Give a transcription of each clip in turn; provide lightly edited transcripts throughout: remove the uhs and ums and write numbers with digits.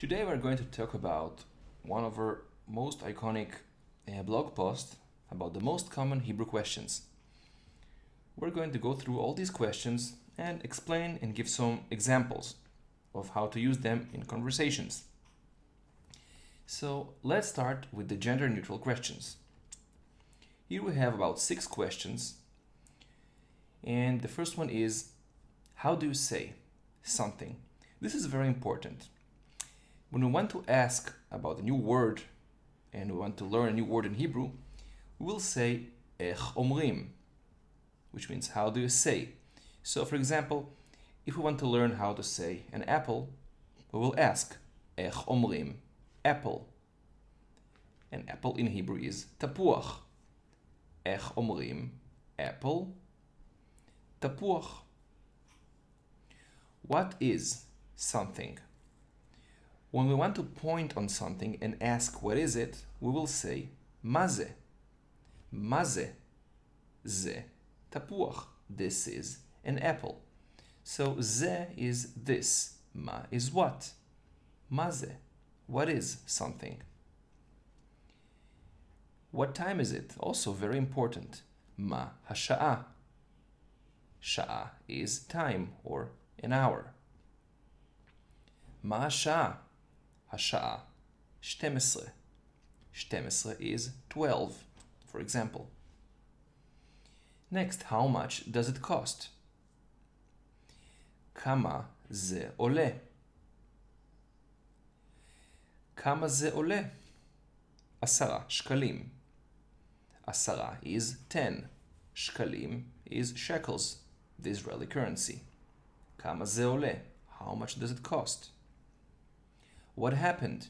Today we're going to talk about one of our most iconic blog posts about the most common Hebrew questions. We're going to go through all these questions and explain and give some examples of how to use them in conversations. So let's start with the gender neutral questions. Here we have about 6 questions, and the first one is, how do you say something? This is very important. When we want to ask about a new word and we want to learn a new word in Hebrew, we will say איך אומרים, which means how do you say. So for example, if we want to learn how to say an apple, we will ask איך אומרים apple. An apple in Hebrew is תפוח. איך אומרים apple? תפוח. What is something? When we want to point on something and ask what is it, we will say מה זה? מה זה? זה תפוח. This is an apple. So זה is this. מה is what? מה זה? What is something? What time is it? Also very important. מה השעה? שעה is time or an hour. מה השעה? השעה 12. 12 is 12, for example. Next, how much does it cost? כמה זה עולה? כמה זה עולה? 10 שקלים. 10 is 10. שקלים is shekels, the Israeli currency. כמה זה עולה? How much does it cost? What happened?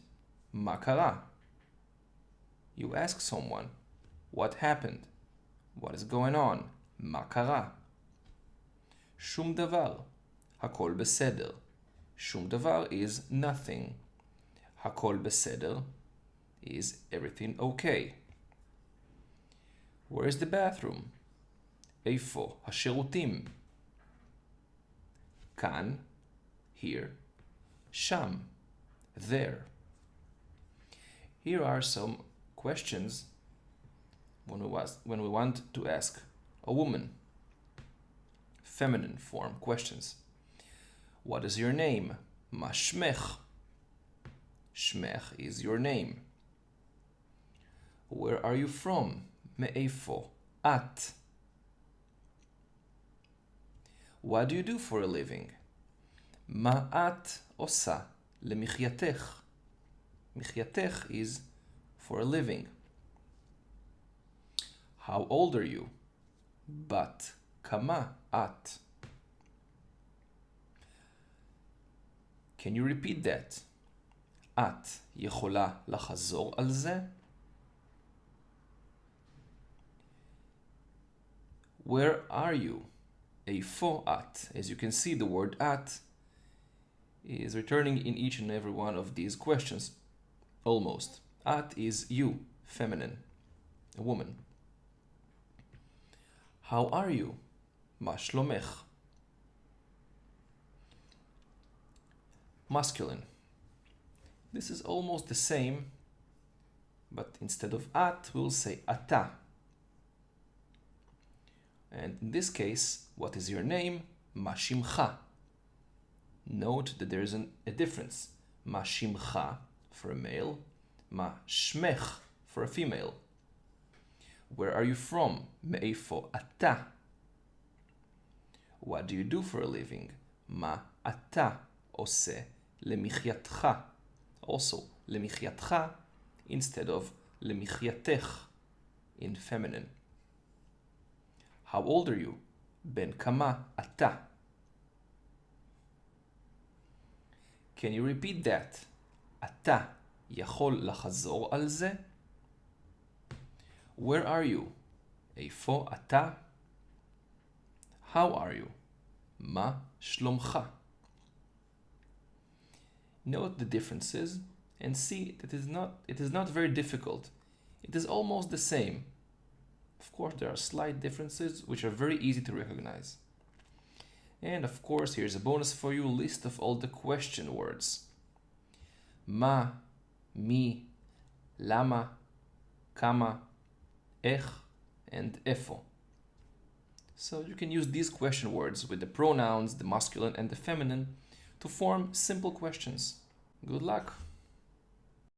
מה קרה? You ask someone, what happened? What is going on? מה קרה? שום דבר. הכל בסדר. שום דבר is nothing. הכל בסדר is everything okay. Where is the bathroom? איפה השירותים? כאן, here, שם, there. Here are some questions when we want to ask a woman. Feminine form questions. What is your name? מה שמך? שמך is your name. Where are you from? מאיפה את? What do you do for a living? מה את עושה למחייתך? מחייתך is for a living. How old are you? בת כמה את? Can you repeat that? את יכולה לחזור על זה? Where are you? איפה את? As you can see, the word at is returning in each and every one of these questions. Almost. At is you, feminine, a woman. How are you? מה שלומך? Masculine. This is almost the same, but instead of at, we'll say אתה. And in this case, what is your name? מה שמך? Note that there is a difference. מה שמך for a male, מה שמך for a female. Where are you from? מאיפה אתה? What do you do for a living? מה אתה עושה למחייתך? Also, למחייתך instead of למחייתך in feminine. How old are you? בן כמה אתה? Can you repeat that? אתה יכול לחזור על זה? Where are you? איפה אתה? How are you? מה שלומך? Note the differences and see that it is not very difficult. It is almost the same. Of course, there are slight differences which are very easy to recognize. And of course, here's a bonus for you, list of all the question words. מה, מי, למה, כמה, איך, and איפה. So you can use these question words with the pronouns, the masculine and the feminine, to form simple questions. Good luck!